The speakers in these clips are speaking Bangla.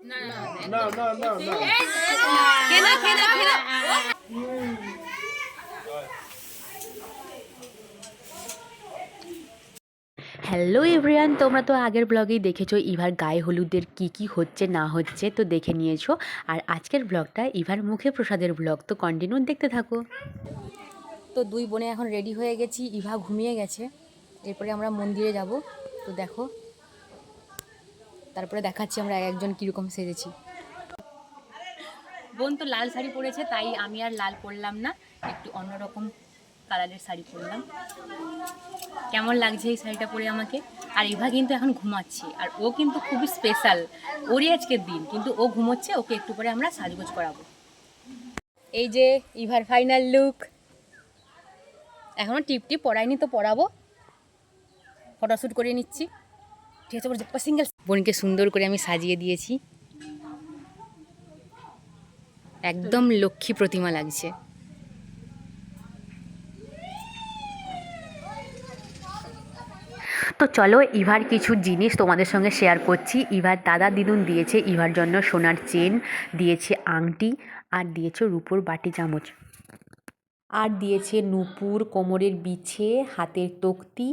না না না না না না খেনা খেনা খেনা হ্যালো এভরিওয়ান, তোমরা তো আগের ব্লগেই দেখেছো ইভার গায়ে হলুদের কি হচ্ছে না হচ্ছে, তো দেখে নিয়েছো। আর আজকের ব্লগটা ইভার মুখে প্রসাদের ব্লগ, তো কন্টিনিউ দেখতে থাকো। তো দুই বোনে এখন রেডি হয়ে গেছি, ইভা ঘুমিয়ে গেছে। এরপরে আমরা মন্দিরে যাব, তো দেখো। তারপরে দেখাচ্ছি আমরা একজন কীরকম সেজেছি। বোন তো লাল শাড়ি পরেছে, তাই আমি আর লাল পরলাম না, একটু অন্যরকম কালারের শাড়ি পরলাম। কেমন লাগছে এই শাড়িটা পরে আমাকে? আর ইভা কিন্তু এখন ঘুমাচ্ছে, আর ও কিন্তু খুবই স্পেশাল, ওরই আজকের দিন, কিন্তু ও ঘুমোচ্ছে। ওকে একটু পরে আমরা সাজগোজ করাবো। এই যে ইভার ফাইনাল লুক। এখনও টিপটি পরাইনি, তো পরাবো। ফটোশ্যুট করে নিচ্ছি, ঠিক আছে। সিঙ্গেল বোনকে সুন্দর করে আমি সাজিয়ে দিয়েছি, একদম লক্ষ্মী প্রতিমা লাগছে। তো চলো ইভার কিছু জিনিস তোমাদের সঙ্গে শেয়ার করছি। ইভার দাদা দিদুন দিয়েছে ইভার জন্য সোনার চেন, দিয়েছে আংটি, আর দিয়েছে রূপোর বাটি চামচ, আর দিয়েছে নূপুর, কোমরের বিছে, হাতের তক্তি।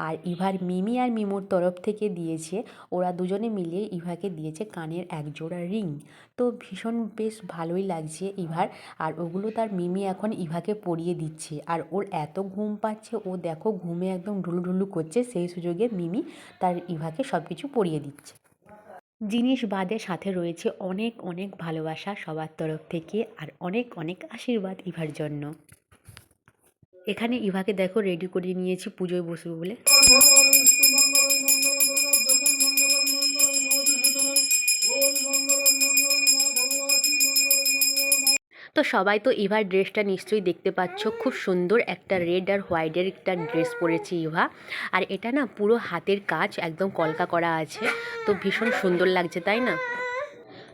আর ইভার মিমি আর মিমোর তরফ থেকে দিয়েছে, ওরা দুজনে মিলে ইভাকে দিয়েছে কানের একজোড়া রিং। তো ভীষণ বেশ ভালোই লাগছে ইভার। আর ওগুলো তার মিমি এখন ইভাকে পরিয়ে দিচ্ছে। আর ওর এত ঘুম পাচ্ছে, ও দেখো ঘুমে একদম ঢুলুঢুলু করছে। সেই সুযোগে মিমি তার ইভাকে সব কিছু পরিয়ে দিচ্ছে। জিনিস বাদে সাথে রয়েছে অনেক অনেক ভালোবাসা সবার তরফ থেকে, আর অনেক অনেক আশীর্বাদ ইভার জন্য। এখানে ইভাকে দেখো রেডি করিয়ে নিয়েছি পুজোয় বসবে বলে। তো সবাই তো ইভার ড্রেসটা নিশ্চয়ই দেখতে পাচ্ছ, খুব সুন্দর একটা রেড আর হোয়াইটের একটা ড্রেস পরেছে ইভা। আর এটা না পুরো হাতের কাজ, একদম কলকা করা আছে, তো ভীষণ সুন্দর লাগছে, তাই না?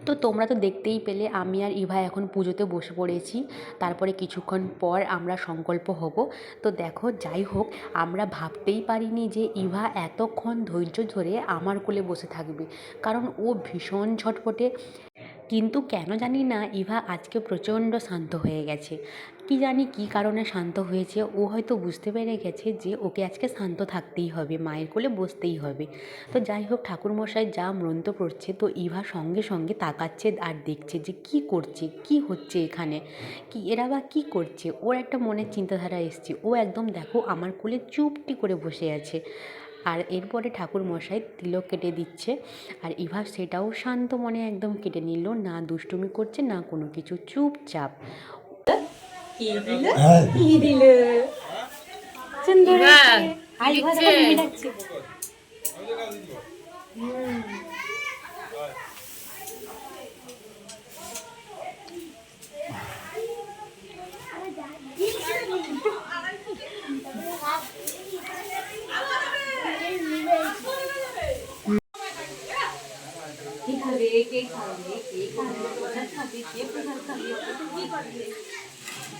তো তোমরা তো দেখতেই পেলে আমি আর ইভা এখন পুজোতে বসে পড়েছি। তারপরে কিছুক্ষণ পর আমরা সংকল্প হব। তো দেখো, যাই হোক, আমরা ভাবতেই পারিনি যে ইভা এতক্ষণ ধৈর্য ধরে আমার কোলে বসে থাকবে, কারণ ও ভীষণ ছটফটে। কিন্তু কেন জানি না ইভা আজকে প্রচণ্ড শান্ত হয়ে গেছে। কি জানি কী কারণে শান্ত হয়েছে, ও হয়তো বুঝতে পেরে গেছে যে ওকে আজকে শান্ত থাকতেই হবে, মায়ের কোলে বসতেই হবে। তো যাই হোক, ঠাকুরমশাই যা মন্ত্র পড়ছে, তো ইভা সঙ্গে সঙ্গে তাকাচ্ছে আর দেখছে যে কি করছে, কি হচ্ছে এখানে, কি এরা বা কী করছে। ওর একটা মনের চিন্তাধারা এসছে, ও একদম দেখো আমার কোলে চুপটি করে বসে আছে। আর এরপরে ঠাকুরমশাই তিলক কেটে দিচ্ছে, আর ইভা সেটাও শান্ত মনে একদম কেটে নিল, না দুষ্টুমি করছে না কোনো কিছু, চুপচাপ।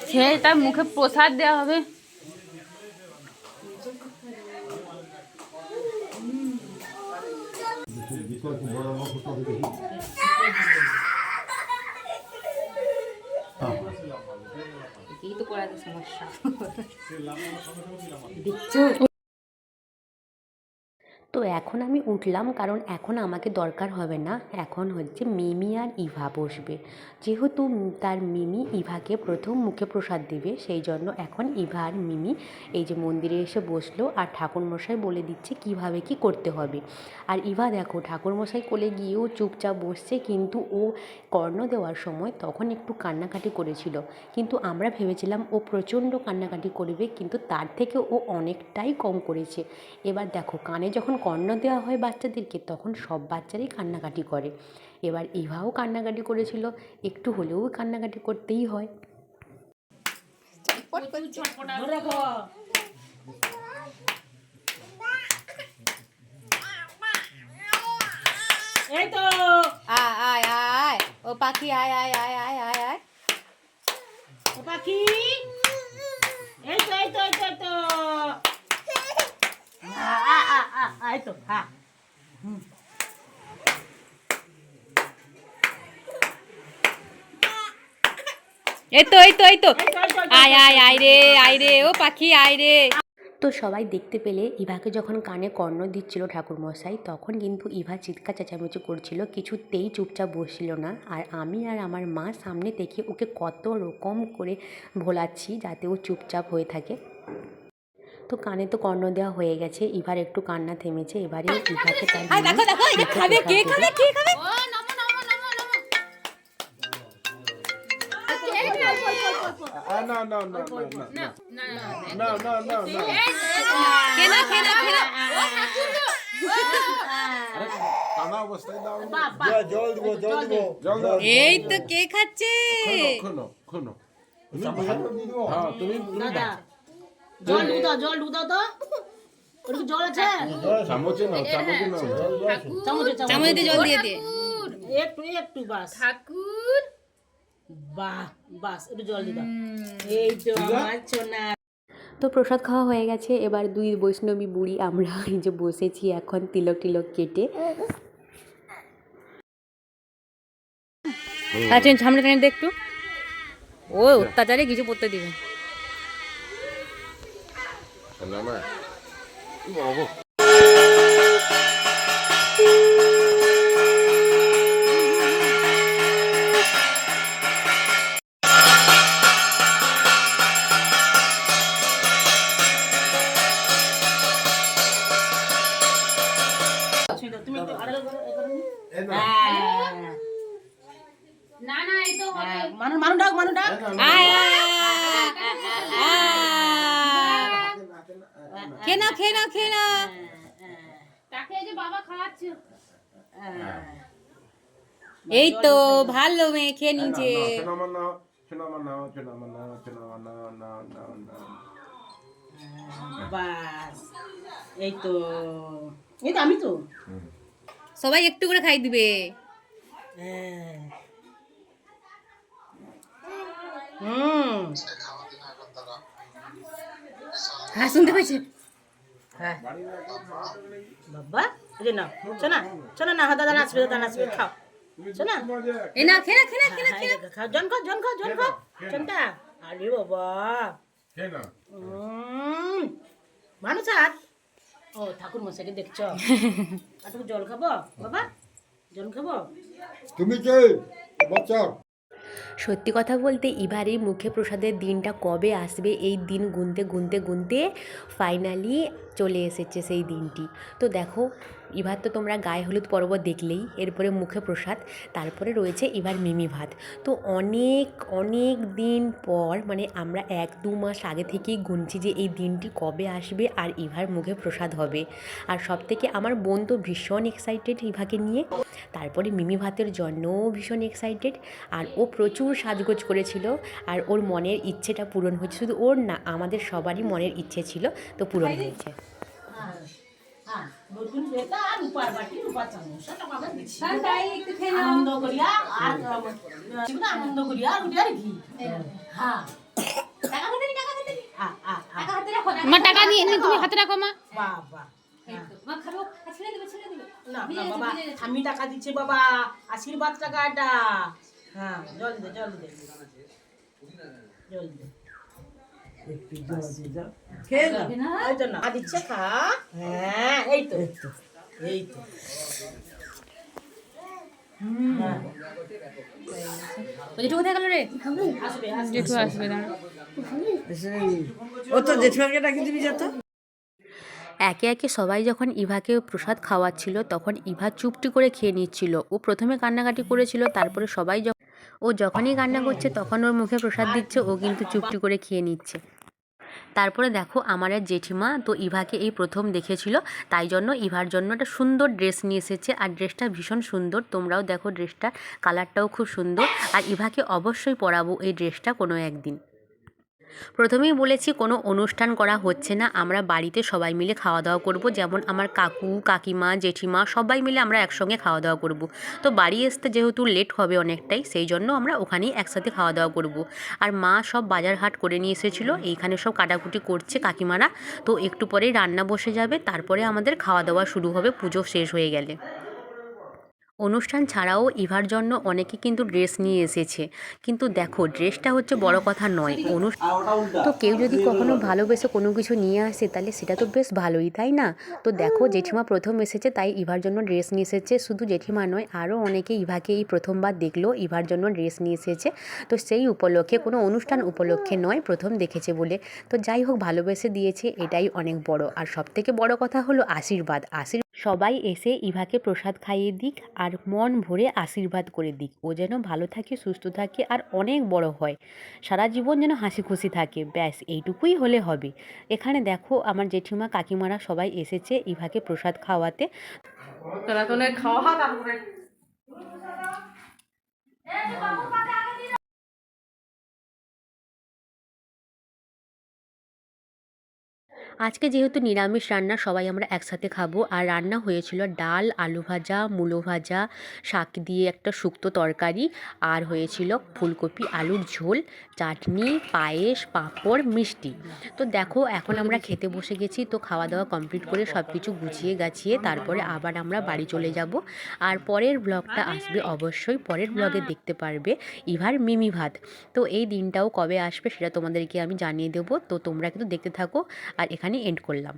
সে তার মুখে প্রসাদ দেওয়া হবে। এই তো করাতে সমস্যা দেখছো। তো এখন আমি উঠলাম, কারণ এখন আমাকে দরকার হবে না, এখন হচ্ছে মিমি আর ইভা বসবে। যেহেতু তার মিমি ইভাকে প্রথম মুখে প্রসাদ দেবে, সেই জন্য এখন ইভা আর মিমি এই যে মন্দিরে এসে বসলো, আর ঠাকুরমশাই বলে দিচ্ছে কিভাবে কি করতে হবে। আর ইভা দেখো ঠাকুরমশাই কোলে গিয়েও চুপচাপ বসছে, কিন্তু ও কর্ণ দেওয়ার সময় তখন একটু কান্নাকাটি করেছিল। কিন্তু আমরা ভেবেছিলাম ও প্রচণ্ড কান্নাকাটি করবে, কিন্তু তার থেকে ও অনেকটাই কম করেছে। এবার দেখো, কানে যখন কর্ণ দেওয়া হয় বাচ্চাদেরকে, তখন সব বাচ্চারাই কান্নাকাটি করে। এবার ইভাও কান্নাকাটি করেছিল, একটু হলেও কান্নাকাটি করতেই হয়। এই তো আয় আয় আয়, ও পাখি আয় আয় আয় আয় আয় আয়, ও পাখি, এই তো এই তো এই তো এই তো, এই তো, হ্যাঁ। এই তো এই তো এই তো আয় আয় আয় রে ও পাখি আয় রে। তো সবাই দেখতে পেলে ইভাকে যখন কানে কর্ণ দিচ্ছিল ঠাকুরমশাই, তখন কিন্তু ইভা চিৎকার চেঁচামেচি করছিল, কিছুতেই চুপচাপ বসছিল না। আর আমি আর আমার মা সামনে থেকে ওকে কত রকম করে ভোলাচ্ছি যাতে ও চুপচাপ হয়ে থাকে। তো কানে তো কর্ণ দেওয়া হয়ে গেছে, ইভার একটু কান্না থেমেছে। এবারে ইভাকে তার দেখো দেখো এটা খাবে কে খাবে কে খাবে। No, no, no, no, no, no, no, no, no. খেলা খেলা খেলা। কানা অবস্থায় দাও। জল দিব জল দিব জল দাও। এই তো কে খাচ্ছে। খনো খনো। হ্যাঁ তুমি দাদা জল ঢুক দাও জল ঢুক দাও তো ওটা জল আছে চামচে নাও চামচে নাও। চামচে চামচ দিয়ে জল দিয়ে দে। একটু একটু বাস ঠাকুর বাহ বাস একটু জল দিয়ে দাও এই তো আমার সোনা। তো প্রসাদ খাওয়া হয়ে গেছে। এবার দুই বৈষ্ণবী বুড়ি আমরা এই যে বসেছি এখন তিলক টিলক কেটে। আচ্ছা সামনে টেনে দে একটু। ও অত্যাচারে কিছু পড়তে দিবে। নামা। বাবা। তুমি একটু আড়াল করো না না এই তো মানু মানু ডাক মানু ডাক আয় খেনা খেনা খেনা। তাকে যে বাবা খাওয়াচ্ছে এই তো ভালো মেয়ে খেয়ে নিয়েছে। বাস এই তো এই তো আমি তো সবাই একটু করে খাই দিবে। হ্যাঁ শুনতে পাইছে। হ্যাঁ বাবা এই যে না শোনা শোনা না দাদা নাচবে দাদা নাচবে খাও শোনা এই না খেনা খেনা খেনা খেনা। খাও জন খাও জন খাও জন খাও চন্তা আরে বাবা খেনা। মানুষ আর ও ঠাকুর মশাইকে দেখছ একটু জল খাবো বাবা জল খাবো তুমি কে বাচ্চা সত্যি কথা বলতে এবারের মুখে প্রসাদের দিনটা কবে আসবে এই দিন গুনতে গুনতে গুনতে ফাইনালি চলে এসেছে সেই দিনটি। তো দেখো এবার তো তোমরা গায়ে হলুদ পর্ব দেখলেই, এরপরে মুখে প্রসাদ, তারপরে রয়েছে এবার মিমি ভাত। তো অনেক অনেক দিন পর মানে আমরা 1-2 মাস আগে থেকেই গুনছি যে এই দিনটি কবে আসবে আর ইভার মুখে প্রসাদ হবে। আর সব থেকে আমার বোন তো ভীষণ এক্সাইটেড ইভাকে নিয়ে, তারপরে মিমি ভাতের জন্যও ভীষণ এক্সাইটেড। আর ও প্রচুর সাজগোজ করেছিল আর ওর মনের ইচ্ছেটা পূরণ হয়েছে, শুধু ওর না আমাদের সবারই মনের ইচ্ছে ছিল, তো পূরণ হয়েছে। হ্যাঁ নতুন বেটা আর উপার বাটি উপার চামচ টাকা দিচ্ছি তাই একটু খেনা। আনন্দ করিয়া আর আনন্দ করিয়া আর উঠে আর ঘি হ্যাঁ টাকা হাতে নি টাকা হাতে নি। আ আ টাকা হাতে রাখো না। মা টাকা নিয়ে তুমি হাতে রাখো মা। বাবা মা খাবো ছেড়ে দেবে ছেড়ে দেবে। না না বাবা আমি টাকা দিচ্ছি বাবা আশীর্বাদ টাকাটা হ্যাঁ জল দে জল দে জল দে খেয়ে না এই তো না দিচ্ছে খা হ্যাঁ এই তো এই তো জেঠু কোথায় গেল রে? আসবে জেঠু আসবে দাঁড়া। ও তো জেঠুয়াকে ডাকি দিবি যত একে একে সবাই যখন ইভাকে প্রসাদ খাওয়াচ্ছিল তখন ইভা চুপটি করে খেয়ে নিচ্ছিল। ও প্রথমে কান্নাকাটি করেছিল, তারপরে সবাই ও যখনই কান্না করছে তখন ওর মুখে প্রসাদ দিচ্ছে, ও কিন্তু চুপটি করে খেয়ে নিচ্ছে। তারপরে দেখো আমার এক জেঠিমা তো ইভাকে এই প্রথম দেখেছিল, তাই জন্য ইভার জন্য একটা সুন্দর ড্রেস নিয়ে এসেছে। আর ড্রেসটা ভীষণ সুন্দর, তোমরাও দেখো ড্রেসটা কালারটাও খুব সুন্দর। আর ইভাকে অবশ্যই পরাবো এই ড্রেসটা কোনো একদিন। প্রথমেই বলেছি কোনো অনুষ্ঠান করা হচ্ছে না, আমরা বাড়িতে সবাই মিলে খাওয়া দাওয়া করব, যেমন আমার কাকু কাকিমা জেঠিমা সবাই মিলে আমরা একসঙ্গে খাওয়া দাওয়া করব। তো বাড়ি আসতে যেহেতু লেট হবে অনেকটাই, সেই জন্য আমরা ওখানেই একসাথে খাওয়া দাওয়া করব। আর মা সব বাজার হাট করে নিয়ে এসেছিলো, এইখানে সব কাটাকুটি করছে কাকিমারা। তো একটু পরেই রান্না বসে যাবে, তারপরে আমাদের খাওয়া দাওয়া শুরু হবে পুজো শেষ হয়ে গেলে। অনুষ্ঠান ছাড়াও ইভার জন্য অনেকে কিন্তু ড্রেস নিয়ে এসেছে, কিন্তু দেখো ড্রেসটা হচ্ছে বড় কথা নয়, তো কেউ যদি কখনো ভালোবেসে কোনো কিছু নিয়ে আসে তাহলে সেটা তো বেশ ভালোই, তাই না? তো দেখো জেঠিমা প্রথম এসেছে তাই ইভার জন্য ড্রেস নিয়ে এসেছে। শুধু জেঠিমা নয়, আরও অনেকে ইভাকে এই প্রথমবার দেখলো, ইভার জন্য ড্রেস নিয়ে এসেছে। তো সেই উপলক্ষে, কোনো অনুষ্ঠান উপলক্ষে নয়, প্রথম দেখেছে বলে। তো যাই হোক, ভালোবেসে দিয়েছে, এটাই অনেক বড়। আর সবথেকে বড় কথা হলো আশীর্বাদ। সবাই এসে ইভাকে প্রসাদ খাইয়ে দিক আর মন ভরে আশীর্বাদ করে দিক, ও যেন ভালো থাকে, সুস্থ থাকে আর অনেক বড় হয়, সারা জীবন যেন হাসি খুশি থাকে, ব্যাস এইটুকুই হলে হবে। এখানে দেখো আমার জেঠিমা কাকিমারা সবাই এসেছে ইভাকে প্রসাদ খাওয়াতে। আজকে যেহেতু নিরামিষ রান্না, সবাই আমরা একসাথে খাবো। আর রান্না হয়েছিল ডাল, আলু ভাজা, মূলো ভাজা, শাক দিয়ে একটা শুক্তো তরকারি, আর হয়েছিল ফুলকপি আলুর ঝোল, চাটনি, পায়েস, পাঁপড়, মিষ্টি। তো দেখো এখন আমরা খেতে বসে গেছি। তো খাওয়া দাওয়া কমপ্লিট করে সব কিছু গুছিয়ে গাছিয়ে তারপরে আবার আমরা বাড়ি চলে যাব। আর পরের ব্লগটা আসবে অবশ্যই, পরের ব্লগে দেখতে পারবে ইভার মিমি ভাত। তো এই দিনটাও কবে আসবে সেটা তোমাদেরকে আমি জানিয়ে দেবো। তো তোমরা কিন্তু দেখতে থাকো। আর এখানে এন্ড করলাম।